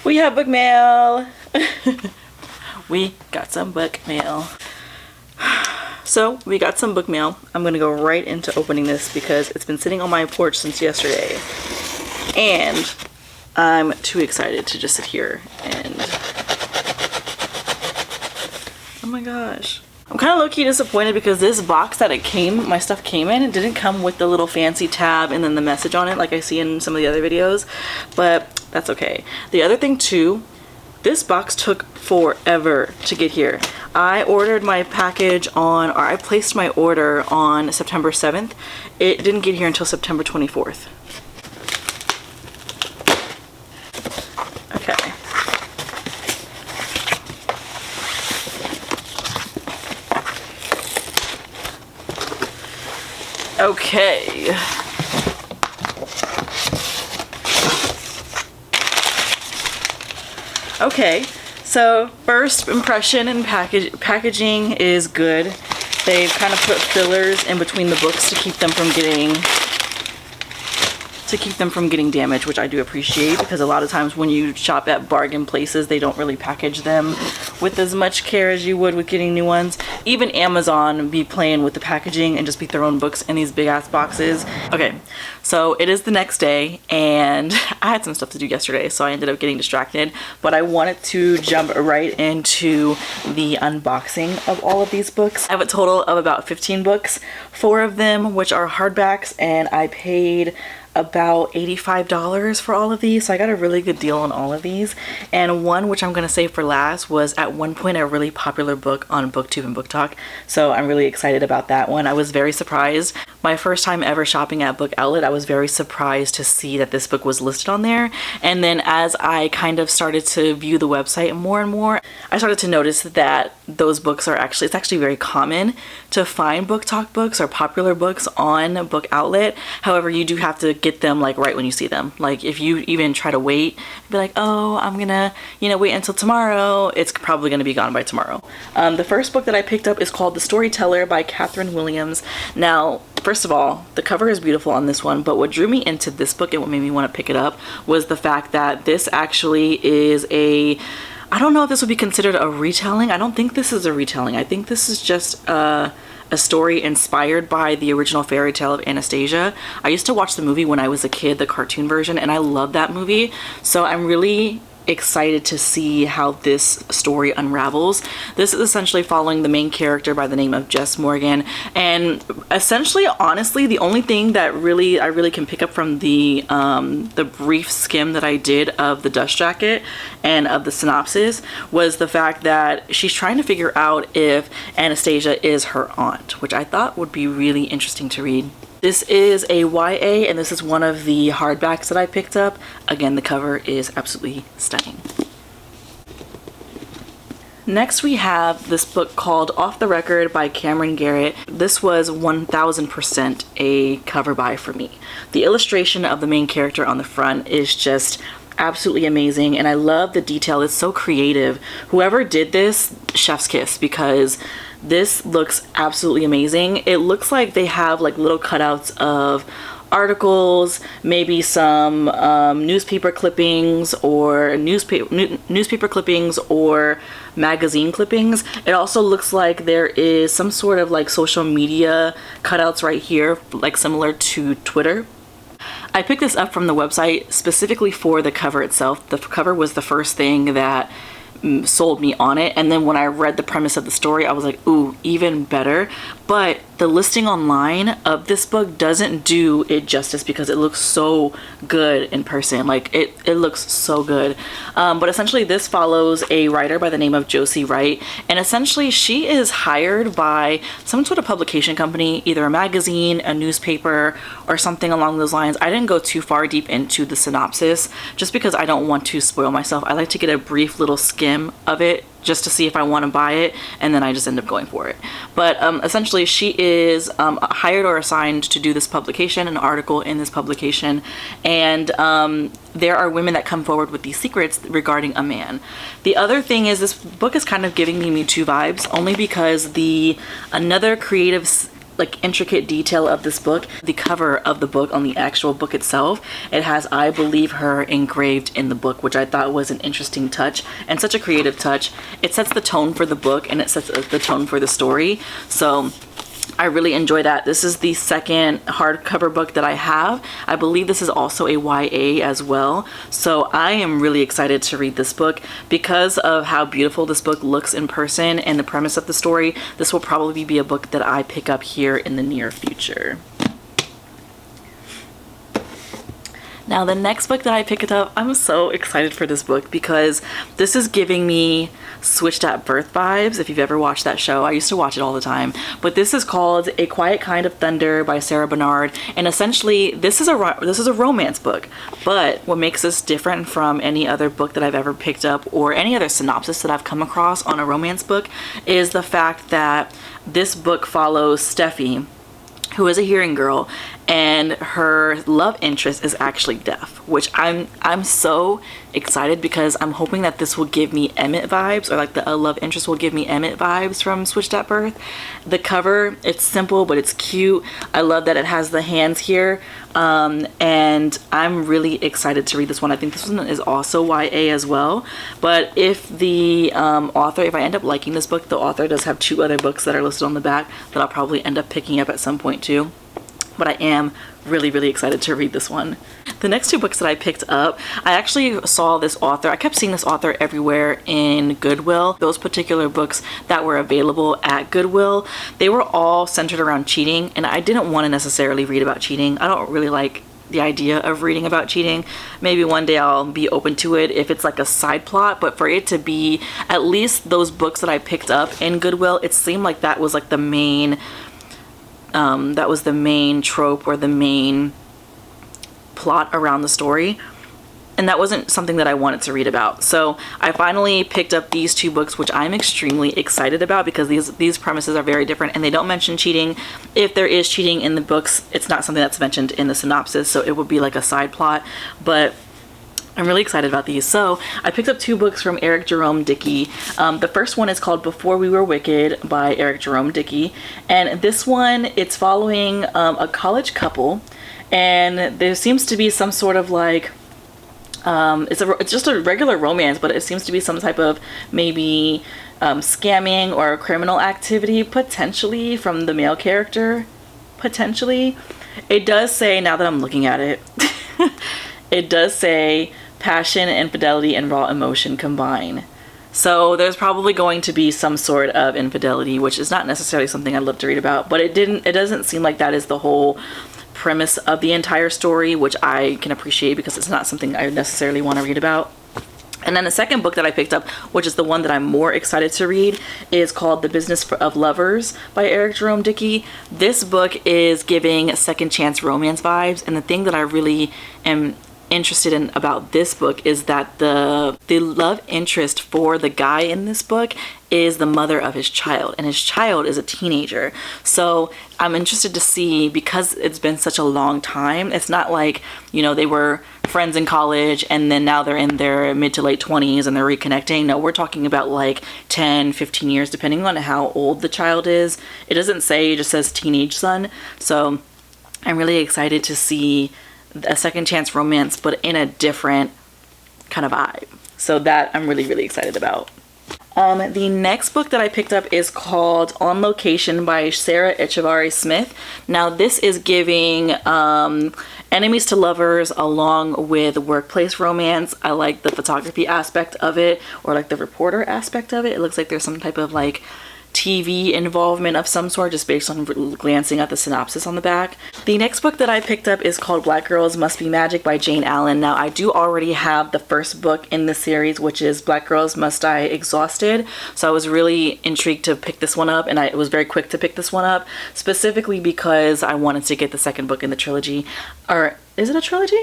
We have book mail. We got some book mail. So we got some book mail. I'm gonna go right into opening this because it's been sitting on my porch since yesterday. And I'm too excited to just sit here and... Oh my gosh. I'm kind of low-key disappointed because this box that my stuff came in, it didn't come with the little fancy tab and then the message on it like I see in some of the other videos, but that's okay. The other thing too, this box took forever to get here. I ordered my package I placed my order on September 7th. It didn't get here until September 24th. Okay. Okay. Okay, so first impression and packaging is good. They've kind of put fillers in between the books to keep them from getting damaged, which I do appreciate, because a lot of times when you shop at bargain places, they don't really package them with as much care as you would with getting new ones. Even Amazon be playing with the packaging and just be throwing books in these big ass boxes. Okay, so it is the next day and I had some stuff to do yesterday, so I ended up getting distracted, but I wanted to jump right into the unboxing of all of these books. I have a total of about 15 books, 4 of them which are hardbacks, and I paid about $85 for all of these, so I got a really good deal on all of these. And one which I'm gonna save for last was at one point a really popular book on BookTube and BookTok, so I'm really excited about that one. I was very surprised. My first time ever shopping at Book Outlet, I was very surprised to see that this book was listed on there. And then as I kind of started to view the website more and more, I started to notice that those books are it's actually very common to find BookTok books or popular books on Book Outlet. However, you do have to get them like right when you see them. Like if you even try to wait, be like, oh, I'm gonna, wait until tomorrow, it's probably gonna be gone by tomorrow. The first book that I picked up is called The Storyteller by Katherine Williams. Now, first of all, the cover is beautiful on this one, but what drew me into this book and what made me want to pick it up was the fact that this actually is I don't know if this would be considered a retelling. I don't think this is a retelling. I think this is just a story inspired by the original fairy tale of Anastasia. I used to watch the movie when I was a kid, the cartoon version, and I love that movie. So I'm really excited to see how this story unravels. This is essentially following the main character by the name of Jess Morgan, and essentially, honestly, the only thing that I really can pick up from the brief skim that I did of the dust jacket and of the synopsis was the fact that she's trying to figure out if Anastasia is her aunt, which I thought would be really interesting to read. This is a YA, and this is one of the hardbacks that I picked up. Again, the cover is absolutely stunning. Next we have this book called Off the Record by Cameron Garrett. This was 1000% a cover buy for me. The illustration of the main character on the front is just absolutely amazing, and I love the detail. It's so creative. Whoever did this, chef's kiss, because this looks absolutely amazing. It looks like they have like little cutouts of articles, maybe some newspaper clippings or newspaper clippings or magazine clippings. It also looks like there is some sort of like social media cutouts right here, like similar to Twitter. I picked this up from the website specifically for the cover itself. The cover was the first thing that sold me on it, and then when I read the premise of the story, I was like, ooh, even better. But the listing online of this book doesn't do it justice because it looks so good in person. Like it looks so good. But essentially this follows a writer by the name of Josie Wright, and essentially she is hired by some sort of publication company, either a magazine, a newspaper, or something along those lines. I didn't go too far deep into the synopsis just because I don't want to spoil myself. I like to get a brief little skim of it just to see if I want to buy it, and then I just end up going for it. But essentially she is hired or assigned to do this publication, an article in this publication, and there are women that come forward with these secrets regarding a man. The other thing is this book is kind of giving me Me Too vibes, only because another creative like intricate detail of this book. The cover of the book on the actual book itself, it has "I believe her" engraved in the book, which I thought was an interesting touch and such a creative touch. It sets the tone for the book and it sets the tone for the story. So I really enjoy that. This is the second hardcover book that I have. I believe this is also a YA as well. So I am really excited to read this book because of how beautiful this book looks in person and the premise of the story. This will probably be a book that I pick up here in the near future. Now the next book that I picked up, I'm so excited for this book because this is giving me Switched at Birth vibes. If you've ever watched that show, I used to watch it all the time. But this is called A Quiet Kind of Thunder by Sarah Bernard, and essentially this is a romance book. But what makes this different from any other book that I've ever picked up or any other synopsis that I've come across on a romance book is the fact that this book follows Steffi, who is a hearing girl, and her love interest is actually deaf, which I'm so excited because I'm hoping that this will give me Emmett vibes, or like the love interest will give me Emmett vibes from Switched at Birth. The cover, it's simple but it's cute. I love that it has the hands here, and I'm really excited to read this one. I think this one is also YA as well, but if the author, if I end up liking this book, the author does have 2 other books that are listed on the back that I'll probably end up picking up at some point too. But I am really excited to read this one. The next 2 books that I picked up, I actually saw this author. I kept seeing this author everywhere in Goodwill. Those particular books that were available at Goodwill, they were all centered around cheating, and I didn't want to necessarily read about cheating. I don't really like the idea of reading about cheating. Maybe one day I'll be open to it if it's like a side plot, but for it to be at least those books that I picked up in Goodwill, it seemed like that was like the main trope or the main plot around the story, and that wasn't something that I wanted to read about. So I finally picked up these 2 books, which I'm extremely excited about because these premises are very different and they don't mention cheating. If there is cheating in the books, it's not something that's mentioned in the synopsis, so it would be like a side plot, but I'm really excited about these. So I picked up 2 books from Jerome Dickey. The first one is called Before We Were Wicked by Jerome Dickey, and this one, it's following a college couple, and there seems to be some sort of like it's just a regular romance, but it seems to be some type of maybe scamming or criminal activity potentially from the male character. Potentially, it does say, now that I'm looking at it, it does say passion, infidelity, and raw emotion combine. So there's probably going to be some sort of infidelity, which is not necessarily something I'd love to read about, but it doesn't seem like that is the whole premise of the entire story, which I can appreciate because it's not something I necessarily want to read about. And then the second book that I picked up, which is the one that I'm more excited to read, is called The Business of Lovers by Jerome Dickey. This book is giving second chance romance vibes, and the thing that I really am interested in about this book is that the love interest for the guy in this book is the mother of his child, and his child is a teenager. So I'm interested to see, because it's been such a long time, it's not like, you know, they were friends in college and then now they're in their mid to late 20s and they're reconnecting. No, we're talking about like 10-15 years depending on how old the child is. It doesn't say, it just says teenage son. So I'm really excited to see a second chance romance, but in a different kind of vibe. So that I'm really excited about. The next book that I picked up is called On Location by Sarah Echevarri Smith. Now this is giving enemies to lovers along with workplace romance. I like the photography aspect of it, or like the reporter aspect of it. It looks like there's some type of like TV involvement of some sort, just based on glancing at the synopsis on the back. The next book that I picked up is called Black Girls Must Be Magic by Jane Allen. Now I do already have the first book in the series, which is Black Girls Must Die Exhausted, so I was really intrigued to pick this one up, and I was very quick to pick this one up, specifically because I wanted to get the second book in the trilogy. Or is it a trilogy?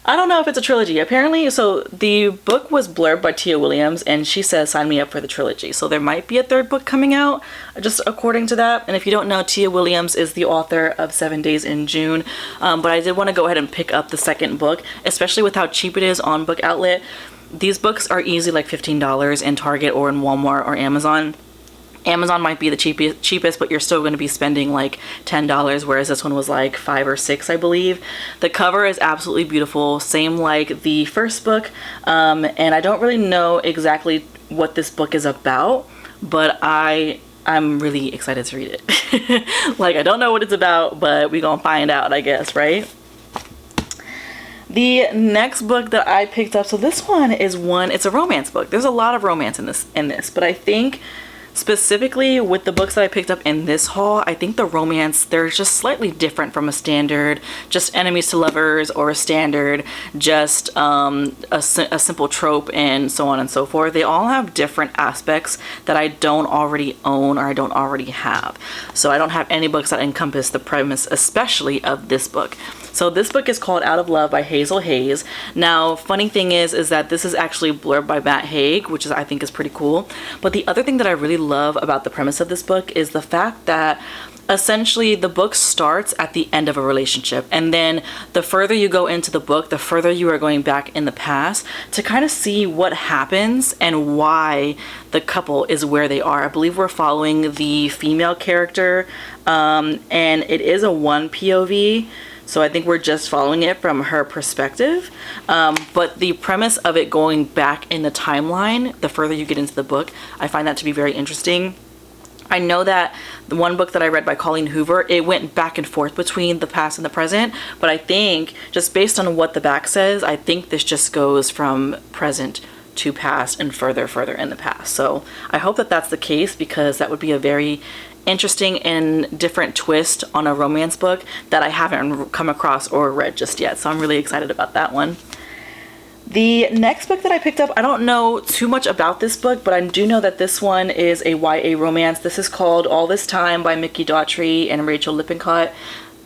I don't know if it's a trilogy. Apparently, so the book was blurbed by Tia Williams, and she says sign me up for the trilogy. So there might be a third book coming out, just according to that. And if you don't know, Tia Williams is the author of 7 Days in June. But I did want to go ahead and pick up the second book, especially with how cheap it is on Book Outlet. These books are easily like $15 in Target or in Walmart or Amazon. Amazon might be the cheapest, but you're still going to be spending like $10, whereas this one was like $5 or $6, I believe. The cover is absolutely beautiful, same like the first book, and I don't really know exactly what this book is about, but I'm really excited to read it. Like, I don't know what it's about, but we gonna find out, I guess, right? The next book that I picked up, so this one is it's a romance book. There's a lot of romance in this, but I think specifically with the books that I picked up in this haul, I think the romance, they're just slightly different from a standard just enemies to lovers or a standard just a simple trope and so on and so forth. They all have different aspects that I don't already own or I don't already have. So I don't have any books that encompass the premise, especially of this book. So this book is called Out of Love by Hazel Hayes. Now, funny thing is that this is actually blurbed by Matt Haig, which I think is pretty cool. But the other thing that I really love about the premise of this book is the fact that essentially the book starts at the end of a relationship, and then the further you go into the book, the further you are going back in the past to kind of see what happens and why the couple is where they are. I believe we're following the female character, and it is a one POV. So I think we're just following it from her perspective. But the premise of it going back in the timeline, the further you get into the book, I find that to be very interesting. I know that the one book that I read by Colleen Hoover, it went back and forth between the past and the present. But I think just based on what the back says, I think this just goes from present to past and further in the past. So I hope that that's the case, because that would be a very interesting and different twist on a romance book that I haven't come across or read just yet. So I'm really excited about that one. The next book that I picked up, I don't know too much about this book, but I do know that this one is a YA romance. This is called All This Time by Mickey Daughtry and Rachel Lippincott.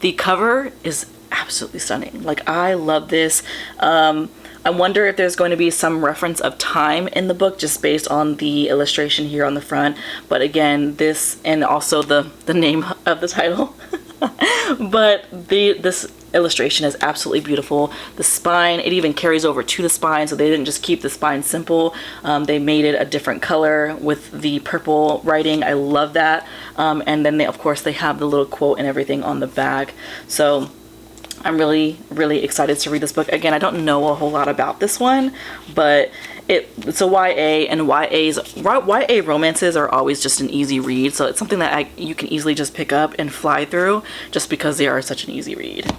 The cover is absolutely stunning. Like, I love this. I wonder if there's going to be some reference of time in the book just based on the illustration here on the front. But again, this, and also the name of the title. But this illustration is absolutely beautiful. The spine, it even carries over to the spine, so they didn't just keep the spine simple. They made it a different color with the purple writing. I love that. And then of course they have the little quote and everything on the back. So I'm really excited to read this book. Again, I don't know a whole lot about this one, but it's a YA, and YA romances are always just an easy read. So it's something that you can easily just pick up and fly through just because they are such an easy read.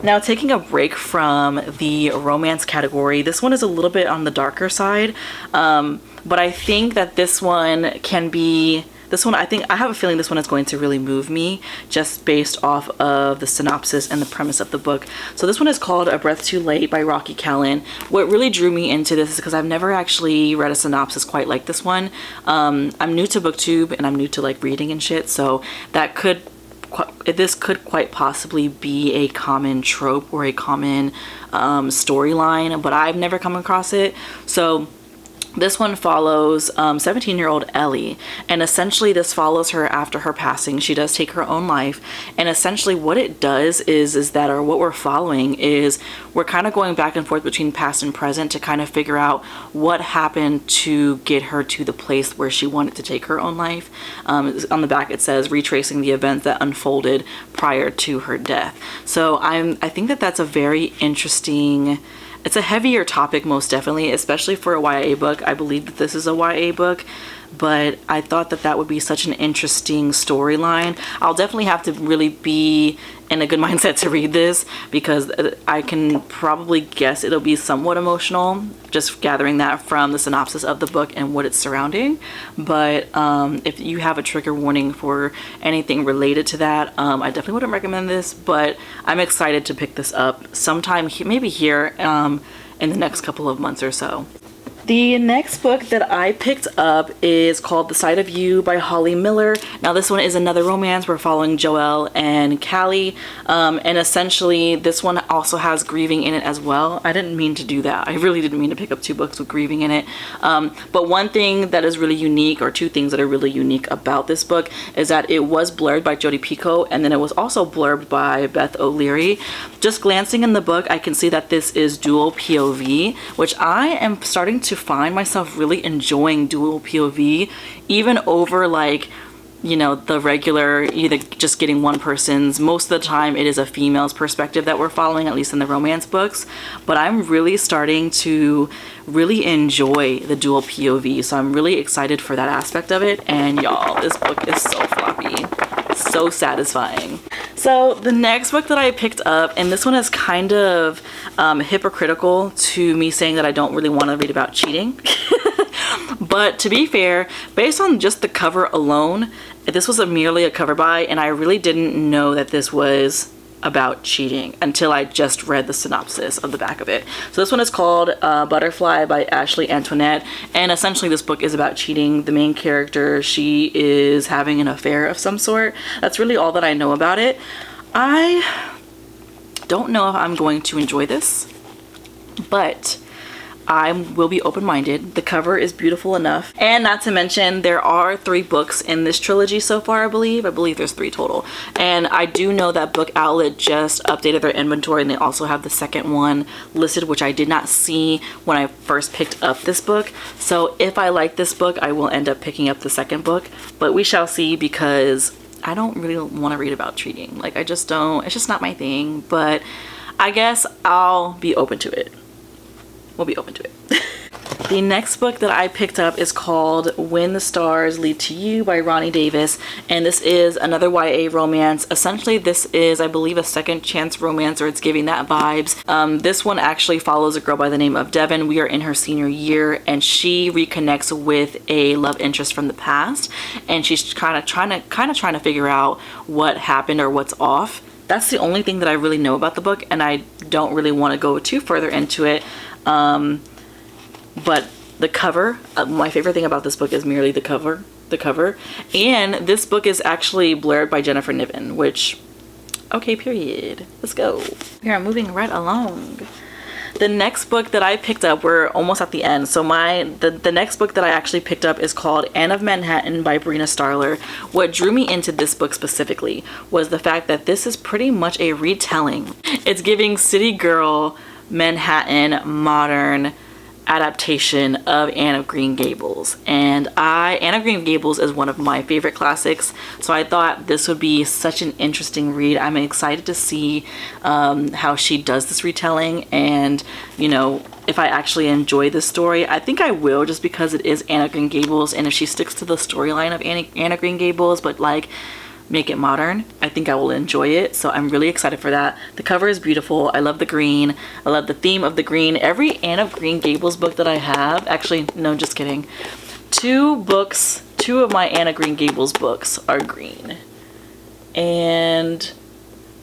Now, taking a break from the romance category, this one is a little bit on the darker side, but I think that this one can be... I have a feeling this one is going to really move me just based off of the synopsis and the premise of the book. So this one is called A Breath Too Late by Rocky Callan. What really drew me into this is because I've never actually read a synopsis quite like this one. I'm new to BookTube and I'm new to like reading and shit, so this could quite possibly be a common trope or a common storyline, but I've never come across it. So this one follows 17-year-old Ellie, and essentially this follows her after her passing. She does take her own life, and essentially what it does is that, or what we're following is, we're kind of going back and forth between past and present to kind of figure out what happened to get her to the place where she wanted to take her own life. On the back it says retracing the events that unfolded prior to her death. So I think that that's a very interesting... It's a heavier topic, most definitely, especially for a YA book. I believe that this is a YA book, but I thought that that would be such an interesting storyline. I'll definitely have to really be in a good mindset to read this, because I can probably guess it'll be somewhat emotional, just gathering that from the synopsis of the book and what it's surrounding. But if you have a trigger warning for anything related to that, I definitely wouldn't recommend this, but I'm excited to pick this up sometime, maybe here in the next couple of months or so. The next book that I picked up is called The Sight of You by Holly Miller. Now this one is another romance. We're following Joelle and Callie, and essentially this one also has grieving in it as well. I didn't mean to do that. I really didn't mean to pick up two books with grieving in it. But one thing that is really unique, or two things that are really unique about this book, is that it was blurred by Jodi Picoult, and then it was also blurbed by Beth O'Leary. Just glancing in the book, I can see that this is dual POV, which I am starting to to find myself really enjoying dual POV, even over like, you know, the regular either just getting one person's. Most of the time it is a female's perspective that we're following, at least in the romance books, but I'm really starting to really enjoy the dual POV, so I'm really excited for that aspect of it. And y'all, this book is so floppy, so satisfying. So the next book that I picked up, and this one is kind of hypocritical to me saying that I don't really want to read about cheating. But to be fair, based on just the cover alone, this was merely a cover buy, and I really didn't know that this was about cheating until I just read the synopsis of the back of it. So this one is called Butterfly by Ashley Antoinette, and essentially this book is about cheating. The main character, she is having an affair of some sort. That's really all that I know about it. I don't know if I'm going to enjoy this, but I will be open-minded. The cover is beautiful enough, and not to mention there are 3 books in this trilogy so far. I believe there's 3 total, and I do know that Book Outlet just updated their inventory, and they also have the second one listed, which I did not see when I first picked up this book. So if I like this book, I will end up picking up the second book, but we shall see, because I don't really want to read about cheating. Like, I just don't, it's just not my thing, but I guess I'll be open to it. We'll be open to it. The next book that I picked up is called When the Stars Lead to You by Ronnie Davis, and this is another YA romance. Essentially this is, I believe, a second chance romance, or it's giving that vibes. This one actually follows a girl by the name of Devin. We are in her senior year, and she reconnects with a love interest from the past, and she's kind of trying to figure out what happened or what's off. That's the only thing that I really know about the book, and I don't really want to go too further into it. But the cover, my favorite thing about this book is merely the cover. And this book is actually blurred by Jennifer Niven, which, okay, period. Let's go. Here, I'm moving right along. The next book that I picked up, we're almost at the end. So the next book that I actually picked up is called Anne of Manhattan by Brina Starler. What drew me into this book specifically was the fact that this is pretty much a retelling. It's giving city girl Manhattan modern adaptation of Anne of Green Gables, and Anne of Green Gables is one of my favorite classics, so I thought this would be such an interesting read. I'm excited to see how she does this retelling, and you know, if I actually enjoy this story. I think I will, just because it is Anne of Green Gables, and if she sticks to the storyline of Anne of Green Gables but like make it modern, I think I will enjoy it. So I'm really excited for that. The cover is beautiful. I love the green. I love the theme of the green. Every Anne of Green Gables book that I have, actually, no, just kidding. 2 of my Anne of Green Gables books are green. And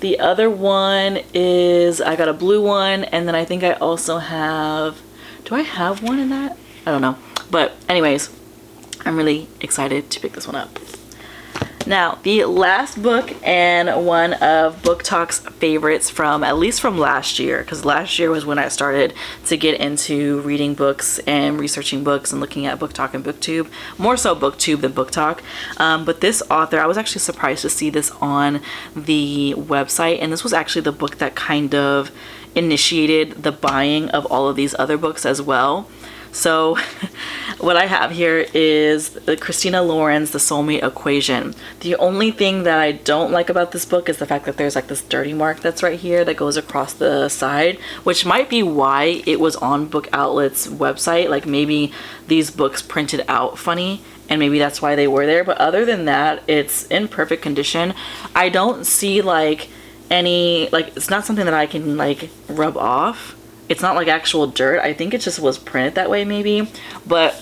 the other one is, I got a blue one, and then I think I also have, do I have one in that? I don't know. But anyways, I'm really excited to pick this one up. Now, the last book, and one of BookTok's favorites from, at least from last year, because last year was when I started to get into reading books and researching books and looking at BookTok and BookTube. More so BookTube than BookTok. But this author, I was actually surprised to see this on the website, and this was actually the book that kind of initiated the buying of all of these other books as well. So what I have here is the Christina Lauren's The Soulmate Equation. The only thing that I don't like about this book is the fact that there's like this dirty mark that's right here that goes across the side, which might be why it was on Book Outlet's website. Like maybe these books printed out funny, and maybe that's why they were there. But other than that, it's in perfect condition. I don't see like any, like, it's not something that I can like rub off. It's not like actual dirt. I think it just was printed that way maybe. But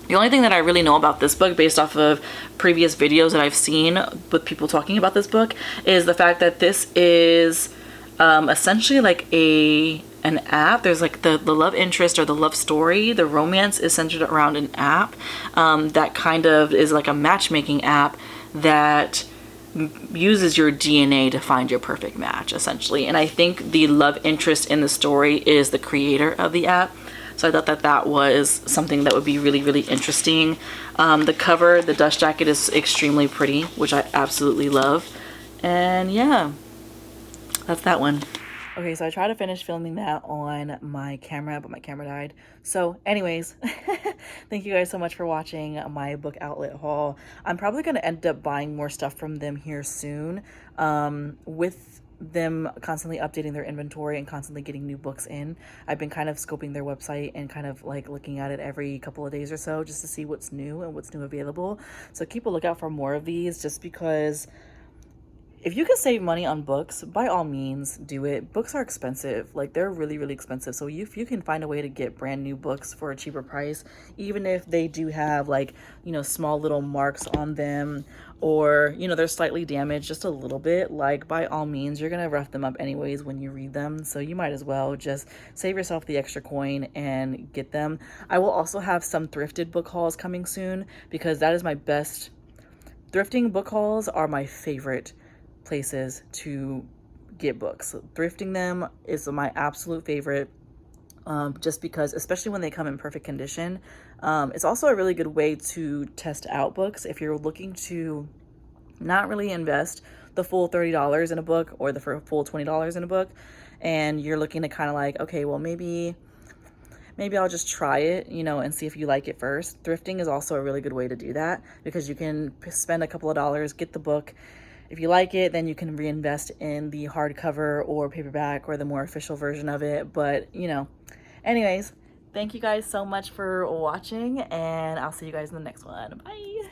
the only thing that I really know about this book, based off of previous videos that I've seen with people talking about this book, is the fact that this is essentially like an app. There's like the love interest or the love story. The romance is centered around an app that kind of is like a matchmaking app that uses your DNA to find your perfect match, essentially. And I think the love interest in the story is the creator of the app. So I thought that that was something that would be really, really interesting. The cover, the dust jacket, is extremely pretty, which I absolutely love. And yeah, that's that one. Okay, so I tried to finish filming that on my camera, but my camera died. So anyways, thank you guys so much for watching my book outlet haul. I'm probably going to end up buying more stuff from them here soon, with them constantly updating their inventory and constantly getting new books in. I've been kind of scoping their website and kind of like looking at it every couple of days or so just to see what's new and what's new available. So keep a lookout for more of these, just because if you can save money on books, by all means do it. Books are expensive. Like, they're really, really expensive. So if you can find a way to get brand new books for a cheaper price, even if they do have, like, you know, small little marks on them, or, you know, they're slightly damaged just a little bit, like, by all means, you're gonna rough them up anyways when you read them. So you might as well just save yourself the extra coin and get them. I will also have some thrifted book hauls coming soon, because that is my best. Thrifting book hauls are my favorite places to get books. Thrifting them is my absolute favorite, just because, especially when they come in perfect condition. It's also a really good way to test out books if you're looking to not really invest the full $30 in a book or the full $20 in a book, and you're looking to kind of like, okay, well, maybe I'll just try it, you know, and see if you like it first. Thrifting is also a really good way to do that, because you can spend a couple of dollars, get the book. If you like it, then you can reinvest in the hardcover or paperback or the more official version of it. But, you know, anyways, thank you guys so much for watching, and I'll see you guys in the next one. Bye.